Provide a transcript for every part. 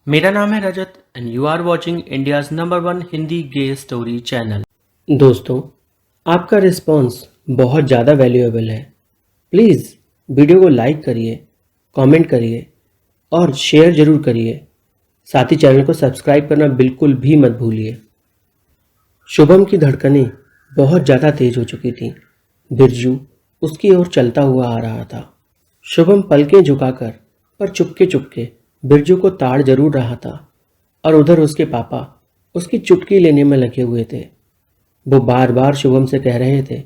मेरा नाम है Rajat and you are watching India's number one Hindi gay story channel. दोस्तों, आपका रिस्पॉन्स बहुत ज़्यादा वैल्यूएबल है। प्लीज़ वीडियो को लाइक करिए, कमेंट करिए और शेयर ज़रूर करिए। साथ ही चैनल को सब्सक्राइब करना बिल्कुल भी मत भूलिए। शुभम की धड़कनें बहुत ज़्यादा तेज हो चुकी थीं। बिरजू उसकी ओर चलता हुआ आ रहा था। शुभम पलकें झुकाकर पर चुपके चुपके बिरजू को ताड़ जरूर रहा था और उधर उसके पापा उसकी चुटकी लेने में लगे हुए थे। वो बार बार शुभम से कह रहे थे,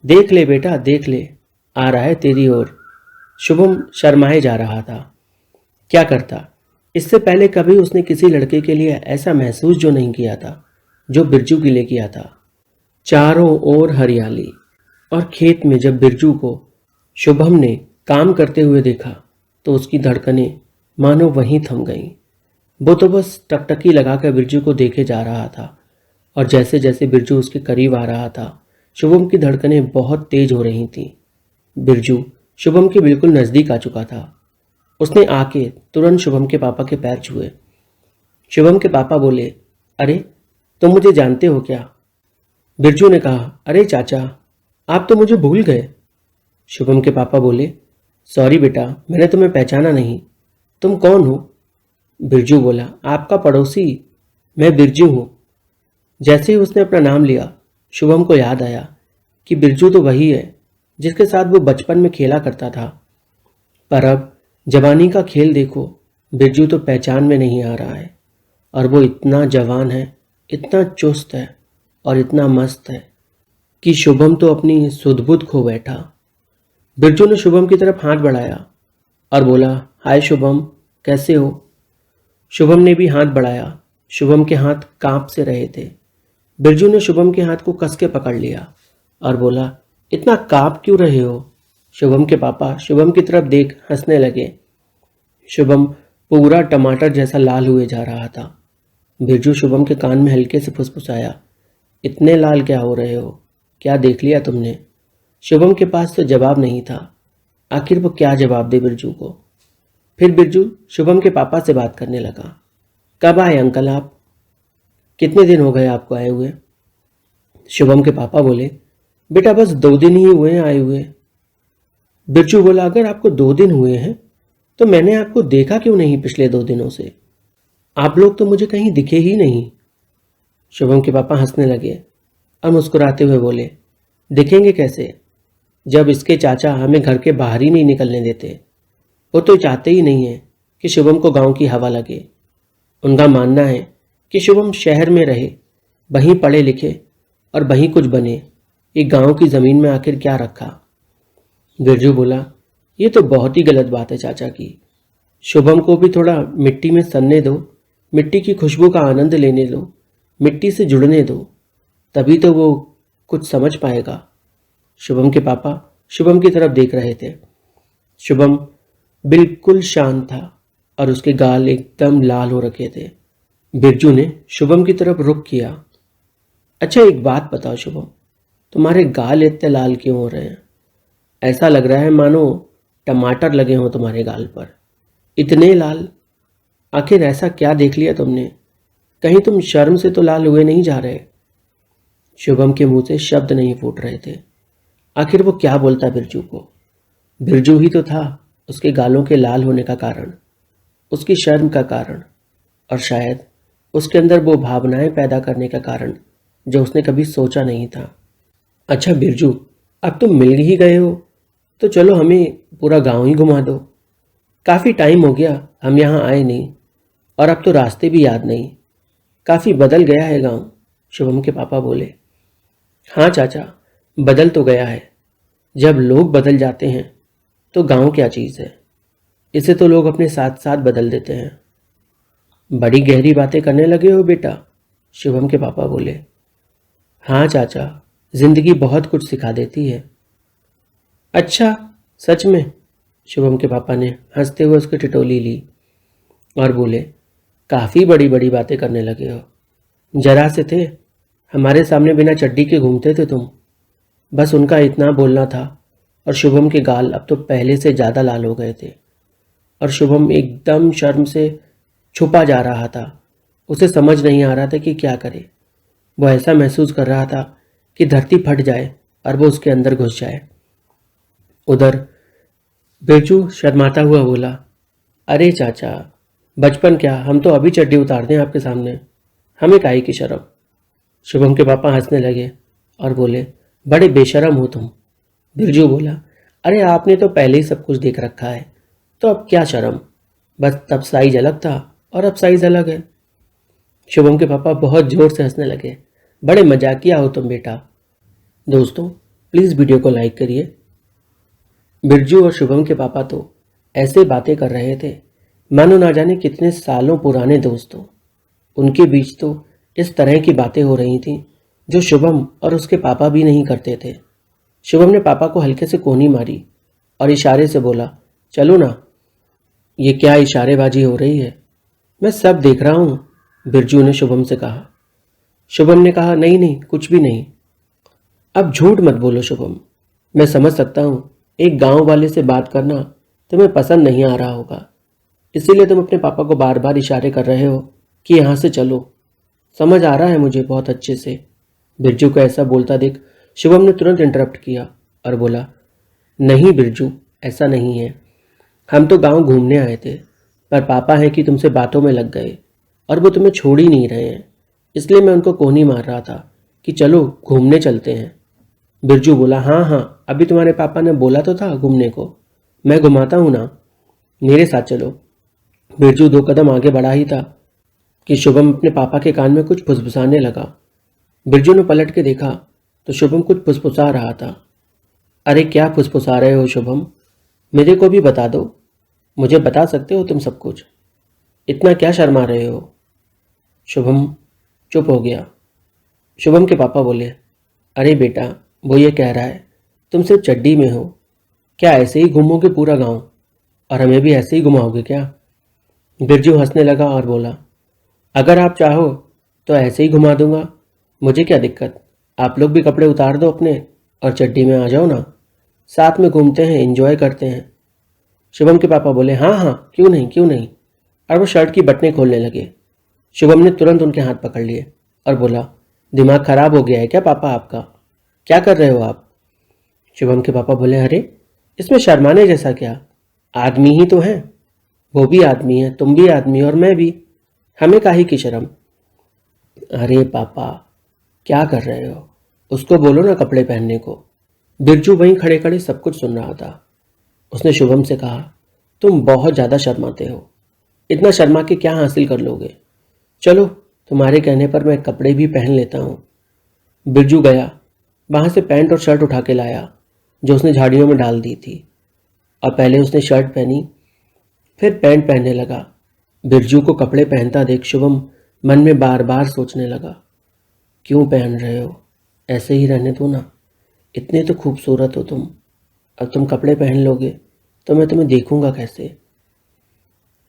देख ले बेटा, देख ले, आ रहा है तेरी ओर। शुभम शर्माए जा रहा था। क्या करता, इससे पहले कभी उसने किसी लड़के के लिए ऐसा महसूस जो नहीं किया था जो बिरजू के लिए किया था। चारों ओर हरियाली और खेत में जब बिरजू को शुभम ने काम करते हुए देखा तो उसकी धड़कनें मानो वहीं थम गईं। वो तो बस टकटकी लगाकर बिरजू को देखे जा रहा था और जैसे जैसे बिरजू उसके करीब आ रहा था शुभम की धड़कनें बहुत तेज हो रही थीं। बिरजू शुभम के बिल्कुल नज़दीक आ चुका था। उसने आके तुरंत शुभम के पापा के पैर छुए। शुभम के पापा बोले, अरे तुम मुझे जानते हो क्या? बिरजू ने कहा, अरे चाचा, आप तो मुझे भूल गए। शुभम के पापा बोले, सॉरी बेटा, मैंने तुम्हें पहचाना नहीं। तुम कौन हो? बिरजू बोला, आपका पड़ोसी, मैं बिरजू हूँ। जैसे ही उसने अपना नाम लिया शुभम को याद आया कि बिरजू तो वही है जिसके साथ वो बचपन में खेला करता था। पर अब जवानी का खेल देखो, बिरजू तो पहचान में नहीं आ रहा है और वो इतना जवान है, इतना चुस्त है और इतना मस्त है कि शुभम तो अपनी सुध-बुध खो बैठा। बिरजू ने शुभम की तरफ हाथ बढ़ाया और बोला, हाय शुभम, कैसे हो? शुभम ने भी हाथ बढ़ाया। शुभम के हाथ कांप से रहे थे। बिरजू ने शुभम के हाथ को कस के पकड़ लिया और बोला, इतना कांप क्यों रहे हो? शुभम के पापा शुभम की तरफ देख हंसने लगे। शुभम पूरा टमाटर जैसा लाल हुए जा रहा था। बिरजू शुभम के कान में हल्के से फुसफुसाया, इतने लाल क्या हो रहे हो? क्या देख लिया तुमने? शुभम के पास तो जवाब नहीं था। आखिर वो क्या जवाब दे बिरजू को? फिर बिरजू शुभम के पापा से बात करने लगा। कब आए अंकल आप? कितने दिन हो गए आपको आए हुए? शुभम के पापा बोले, बेटा बस 2 दिन ही हुए हैं आए हुए। बिरजू बोला, अगर आपको 2 दिन हुए हैं तो मैंने आपको देखा क्यों नहीं पिछले 2 दिनों से? आप लोग तो मुझे कहीं दिखे ही नहीं। शुभम के पापा हंसने लगे और मुस्कुराते हुए बोले, दिखेंगे कैसे जब इसके चाचा हमें घर के बाहर ही नहीं निकलने देते। वो तो चाहते ही नहीं है कि शुभम को गांव की हवा लगे। उनका मानना है कि शुभम शहर में रहे, वहीं पढ़े लिखे और वहीं कुछ बने। ये गांव की ज़मीन में आखिर क्या रखा? बिरजू बोला, ये तो बहुत ही गलत बात है चाचा की। शुभम को भी थोड़ा मिट्टी में सनने दो, मिट्टी की खुशबू का आनंद लेने दो, मिट्टी से जुड़ने दो, तभी तो वो कुछ समझ पाएगा। शुभम के पापा शुभम की तरफ देख रहे थे। शुभम बिल्कुल शांत था और उसके गाल एकदम लाल हो रखे थे। बिरजू ने शुभम की तरफ रुख किया। अच्छा एक बात बताओ शुभम, तुम्हारे गाल इतने लाल क्यों हो रहे हैं? ऐसा लग रहा है मानो टमाटर लगे हों तुम्हारे गाल पर। इतने लाल, आखिर ऐसा क्या देख लिया तुमने? कहीं तुम शर्म से तो लाल हुए नहीं जा रहे? शुभम के मुंह से शब्द नहीं फूट रहे थे। आखिर वो क्या बोलता बिरजू को? बिरजू ही तो था उसके गालों के लाल होने का कारण, उसकी शर्म का कारण और शायद उसके अंदर वो भावनाएं पैदा करने का कारण जो उसने कभी सोचा नहीं था। अच्छा बिरजू, अब तुम मिल ही गए हो तो चलो हमें पूरा गांव ही घुमा दो। काफ़ी टाइम हो गया हम यहाँ आए नहीं और अब तो रास्ते भी याद नहीं। काफ़ी बदल गया है गांव। शुभम के पापा बोले, हाँ चाचा, बदल तो गया है। जब लोग बदल जाते हैं तो गांव क्या चीज़ है, इसे तो लोग अपने साथ साथ बदल देते हैं। बड़ी गहरी बातें करने लगे हो बेटा, शुभम के पापा बोले। हाँ चाचा, जिंदगी बहुत कुछ सिखा देती है। अच्छा, सच में? शुभम के पापा ने हंसते हुए उसकी टिटोली ली और बोले, काफ़ी बड़ी बड़ी बातें करने लगे हो। जरा से थे हमारे सामने बिना चड्डी के घूमते थे तुम। बस उनका इतना बोलना था और शुभम के गाल अब तो पहले से ज़्यादा लाल हो गए थे और शुभम एकदम शर्म से छुपा जा रहा था। उसे समझ नहीं आ रहा था कि क्या करे। वो ऐसा महसूस कर रहा था कि धरती फट जाए और वो उसके अंदर घुस जाए। उधर बिरजू शर्माता हुआ बोला, अरे चाचा, बचपन क्या, हम तो अभी चड्डी उतार दें आपके सामने, हमें काहे की शर्म। शुभम के पापा हंसने लगे और बोले, बड़े बेशरम हो तुम। बिरजू बोला, अरे आपने तो पहले ही सब कुछ देख रखा है, तो अब क्या शर्म, बस तब साइज अलग था और अब साइज अलग है। शुभम के पापा बहुत जोर से हंसने लगे। बड़े मजाकिया हो तुम बेटा। दोस्तों, प्लीज़ वीडियो को लाइक करिए। बिरजू और शुभम के पापा तो ऐसे बातें कर रहे थे मानो ना जाने कितने सालों पुराने दोस्त हो। उनके बीच तो इस तरह की बातें हो रही थीं जो शुभम और उसके पापा भी नहीं करते थे। शुभम ने पापा को हल्के से कोहनी मारी और इशारे से बोला, चलो ना। ये क्या इशारेबाजी हो रही है, मैं सब देख रहा हूँ, बिरजू ने शुभम से कहा। शुभम ने कहा, नहीं नहीं, कुछ भी नहीं। अब झूठ मत बोलो शुभम, मैं समझ सकता हूँ एक गांव वाले से बात करना तुम्हें पसंद नहीं आ रहा होगा, इसीलिए तुम अपने पापा को बार बार इशारे कर रहे हो कि यहाँ से चलो। समझ आ रहा है मुझे बहुत अच्छे से। बिरजू को ऐसा बोलता देख शुभम ने तुरंत इंटरप्ट किया और बोला, नहीं बिरजू, ऐसा नहीं है। हम तो गांव घूमने आए थे, पर पापा हैं कि तुमसे बातों में लग गए और वो तुम्हें छोड़ ही नहीं रहे हैं, इसलिए मैं उनको कोहनी मार रहा था कि चलो घूमने चलते हैं। बिरजू बोला, हाँ हाँ, अभी तुम्हारे पापा ने बोला तो था घूमने को, मैं घुमाता हूँ ना, मेरे साथ चलो। बिरजू 2 कदम आगे बढ़ा ही था कि शुभम अपने पापा के कान में कुछ फुसफुसाने लगा। बिरजू ने पलट के देखा तो शुभम कुछ फुसफुसा रहा था। अरे क्या फुसफुसा रहे हो शुभम, मेरे को भी बता दो, मुझे बता सकते हो तुम सब कुछ, इतना क्या शर्मा रहे हो। शुभम चुप हो गया। शुभम के पापा बोले, अरे बेटा, वो ये कह रहा है तुम सिर्फ चड्डी में हो, क्या ऐसे ही घूमोगे पूरा गांव और हमें भी ऐसे ही घुमाओगे क्या। बिरजू हंसने लगा और बोला, अगर आप चाहो तो ऐसे ही घुमा दूंगा, मुझे क्या दिक्कत, आप लोग भी कपड़े उतार दो अपने और चड्डी में आ जाओ ना, साथ में घूमते हैं, एंजॉय करते हैं। शुभम के पापा बोले, हाँ हाँ, क्यों नहीं क्यों नहीं, और वो शर्ट की बटनें खोलने लगे। शुभम ने तुरंत उनके हाथ पकड़ लिए और बोला, दिमाग खराब हो गया है क्या पापा आपका, क्या कर रहे हो आप। शुभम के पापा बोले, अरे इसमें शर्माने जैसा क्या, आदमी ही तो हैं, वो भी आदमी है, तुम भी आदमी और मैं भी, हमें काहे की शर्म। अरे पापा, क्या कर रहे हो, उसको बोलो ना कपड़े पहनने को। बिरजू वहीं खड़े खड़े सब कुछ सुन रहा था। उसने शुभम से कहा, तुम बहुत ज़्यादा शर्माते हो, इतना शर्मा के क्या हासिल कर लोगे, चलो तुम्हारे कहने पर मैं कपड़े भी पहन लेता हूँ। बिरजू गया, वहाँ से पैंट और शर्ट उठा के लाया जो उसने झाड़ियों में डाल दी थी, और पहले उसने शर्ट पहनी फिर पैंट पहनने लगा। बिरजू को कपड़े पहनता देख शुभम मन में बार बार सोचने लगा, क्यों पहन रहे हो, ऐसे ही रहने दो ना, इतने तो खूबसूरत हो तुम, अब तुम कपड़े पहन लोगे तो मैं तुम्हें देखूंगा कैसे।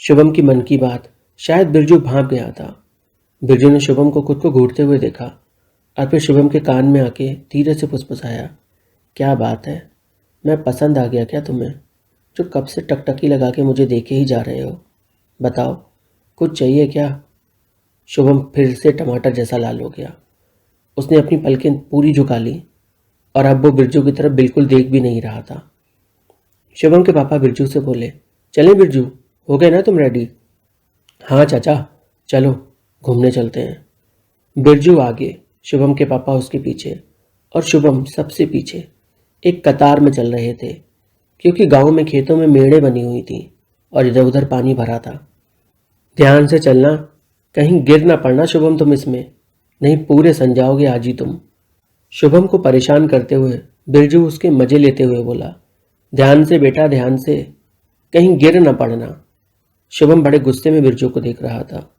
शुभम की मन की बात शायद बिरजू भांप गया था। बिरजू ने शुभम को खुद को घूरते हुए देखा और फिर शुभम के कान में आके धीरे से फुसफुसाया, क्या बात है, मैं पसंद आ गया क्या तुम्हें, जो कब से टकटकी लगा के मुझे देखे ही जा रहे हो, बताओ कुछ चाहिए क्या। शुभम फिर से टमाटर जैसा लाल हो गया। उसने अपनी पलकें पूरी झुका ली और अब वो बिरजू की तरफ बिल्कुल देख भी नहीं रहा था। शुभम के पापा बिरजू से बोले, चलें बिरजू, हो गए ना तुम रेडी। हाँ चाचा, चलो घूमने चलते हैं। बिरजू आगे, शुभम के पापा उसके पीछे और शुभम सबसे पीछे एक कतार में चल रहे थे, क्योंकि गांव में खेतों में मेड़े बनी हुई थी और इधर उधर पानी भरा था। ध्यान से चलना, कहीं गिर ना पड़ना शुभम तुम इसमें, नहीं पूरे सन जाओगे आज ही तुम। शुभम को परेशान करते हुए बिरजू उसके मजे लेते हुए बोला, ध्यान से बेटा, ध्यान से, कहीं गिर ना पड़ना। शुभम बड़े गुस्से में बिरजू को देख रहा था।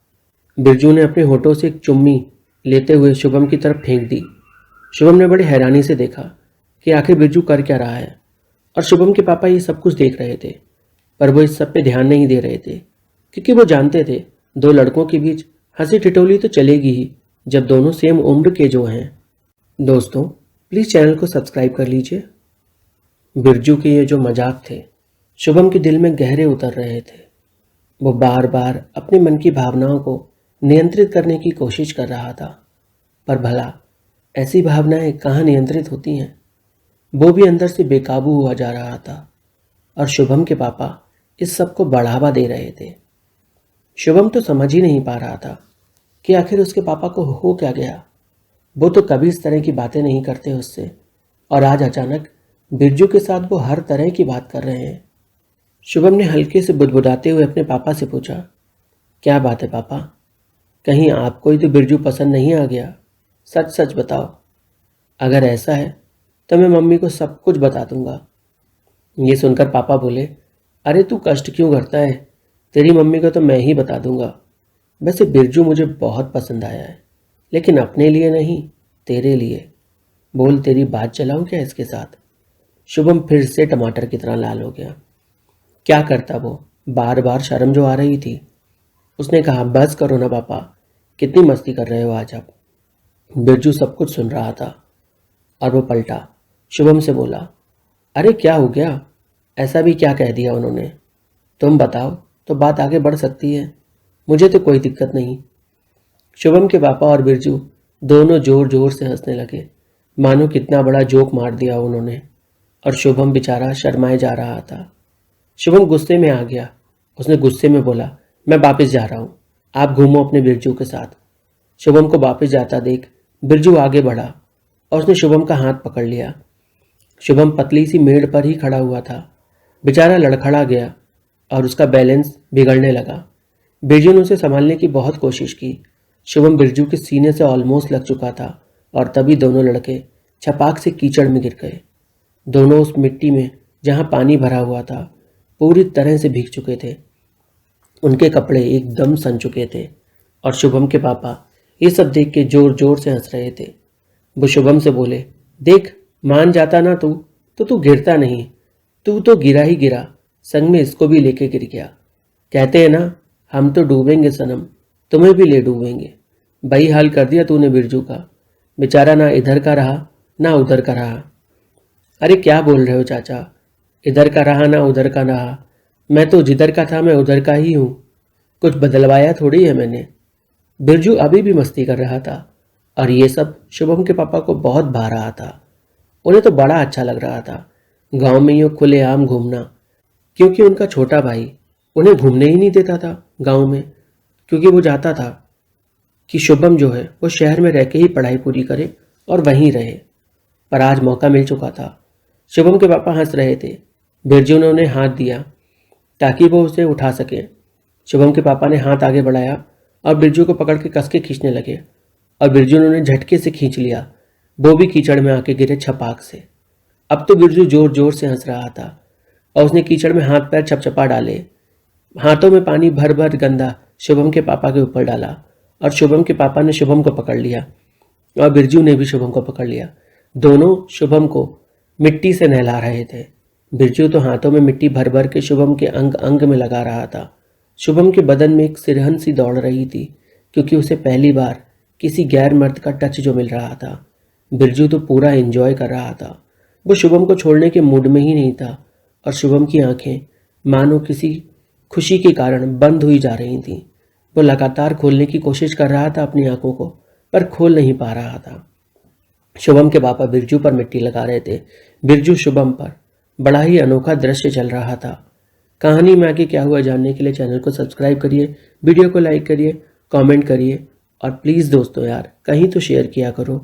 बिरजू ने अपने होठों से एक चुम्मी लेते हुए शुभम की तरफ फेंक दी। शुभम ने बड़ी हैरानी से देखा कि आखिर बिरजू कर क्या रहा है, और शुभम के पापा ये सब कुछ देख रहे थे, पर वो इस सब पे ध्यान नहीं दे रहे थे, क्योंकि वो जानते थे 2 लड़कों के बीच हंसी ठिठोली तो चलेगी ही जब दोनों सेम उम्र के जो हैं। दोस्तों, प्लीज़ चैनल को सब्सक्राइब कर लीजिए। बिरजू के ये जो मजाक थे शुभम के दिल में गहरे उतर रहे थे। वो बार बार अपने मन की भावनाओं को नियंत्रित करने की कोशिश कर रहा था, पर भला ऐसी भावनाएं कहाँ नियंत्रित होती हैं। वो भी अंदर से बेकाबू हुआ जा रहा था और शुभम के पापा इस सब को बढ़ावा दे रहे थे। शुभम तो समझ ही नहीं पा रहा था कि आखिर उसके पापा को हो क्या गया। वो तो कभी इस तरह की बातें नहीं करते उससे, और आज अचानक बिरजू के साथ वो हर तरह की बात कर रहे हैं। शुभम ने हल्के से बुदबुदाते हुए अपने पापा से पूछा, क्या बात है पापा? कहीं आपको ही तो बिरजू पसंद नहीं आ गया? सच सच बताओ। अगर ऐसा है तो मैं मम्मी को सब कुछ बता दूंगा। ये सुनकर पापा बोले, अरे तू कष्ट क्यों करता है? तेरी मम्मी को तो मैं ही बता दूंगा। वैसे बिरजू मुझे बहुत पसंद आया है, लेकिन अपने लिए नहीं, तेरे लिए। बोल, तेरी बात चलाऊं क्या इसके साथ? शुभम फिर से टमाटर की तरह लाल हो गया। क्या करता वो? बार बार शर्म जो आ रही थी। उसने कहा, बस करो ना पापा, कितनी मस्ती कर रहे हो आज आप। बिरजू सब कुछ सुन रहा था और वो पलटा शुभम से बोला, अरे क्या हो गया? ऐसा भी क्या कह दिया उन्होंने? तुम बताओ तो बात आगे बढ़ सकती है। मुझे तो कोई दिक्कत नहीं। शुभम के पापा और बिरजू दोनों जोर जोर से हंसने लगे, मानो कितना बड़ा जोक मार दिया उन्होंने, और शुभम बेचारा शर्माए जा रहा था। शुभम गुस्से में आ गया। उसने गुस्से में बोला, मैं वापस जा रहा हूँ, आप घूमो अपने बिरजू के साथ। शुभम को वापस जाता देख बिरजू आगे बढ़ा और उसने शुभम का हाथ पकड़ लिया। शुभम पतली सी मेड़ पर ही खड़ा हुआ था। बेचारा लड़खड़ा गया और उसका बैलेंस बिगड़ने लगा। बिरजू ने उसे संभालने की बहुत कोशिश की। शुभम बिरजू के सीने से ऑलमोस्ट लग चुका था और तभी दोनों लड़के छपाक से कीचड़ में गिर गए। दोनों उस मिट्टी में जहां पानी भरा हुआ था पूरी तरह से भीग चुके थे। उनके कपड़े एकदम सन चुके थे और शुभम के पापा ये सब देख के जोर जोर से हंस रहे थे। वो शुभम से बोले, देख, मान जाता ना तू तो तू गिरता नहीं। तू तो गिरा ही गिरा, संग में इसको भी लेके गिर गया। कहते हैं ना, हम तो डूबेंगे सनम, तुम्हें भी ले डूबेंगे। वही हाल कर दिया तूने बिरजू का। बेचारा ना इधर का रहा ना उधर का रहा। अरे क्या बोल रहे हो चाचा? इधर का रहा ना उधर का रहा? मैं तो जिधर का था मैं उधर का ही हूँ, कुछ बदलवाया थोड़ी है मैंने। बिरजू अभी भी मस्ती कर रहा था और ये सब शुभम के पापा को बहुत भा रहा था। उन्हें तो बड़ा अच्छा लग रहा था गांव में यूं खुलेआम घूमना, क्योंकि उनका छोटा भाई उन्हें घूमने ही नहीं देता था गांव में, क्योंकि वो चाहता था कि शुभम जो है वो शहर में रह के ही पढ़ाई पूरी करे और वहीं रहे। पर आज मौका मिल चुका था। शुभम के पापा हंस रहे थे। बिरजू ने उन्हें हाथ दिया ताकि वो उसे उठा सके। शुभम के पापा ने हाथ आगे बढ़ाया और बिरजू को पकड़ के कस के खींचने लगे और बिरजू ने उन्हें झटके से खींच लिया। वो भी कीचड़ में आके गिरे छपाक से। अब तो बिरजू जोर जोर से हंस रहा था और उसने कीचड़ में हाथ पैर छपछपा डाले। हाथों में पानी भर भर गंदा शुभम के पापा के ऊपर डाला और शुभम के पापा ने शुभम को पकड़ लिया और बिरजू ने भी शुभम को पकड़ लिया। दोनों शुभम को मिट्टी से नहला रहे थे। बिरजू तो हाथों में मिट्टी भर भर के शुभम के अंग अंग में लगा रहा था। शुभम के बदन में एक सिरहन सी दौड़ रही थी, क्योंकि उसे पहली बार किसी गैर मर्द का टच जो मिल रहा था। बिरजू तो पूरा एंजॉय कर रहा था। वो शुभम को छोड़ने के मूड में ही नहीं था और शुभम की आंखें मानो किसी खुशी के कारण बंद हुई जा रही थीं। वो लगातार खोलने की कोशिश कर रहा था अपनी आंखों को, पर खोल नहीं पा रहा था। शुभम के पापा बिरजू पर मिट्टी लगा रहे थे, बिरजू शुभम पर। बड़ा ही अनोखा दृश्य चल रहा था। कहानी में आगे क्या हुआ जानने के लिए चैनल को सब्सक्राइब करिए, वीडियो को लाइक करिए, कमेंट करिए और प्लीज़ दोस्तों यार कहीं तो शेयर किया करो।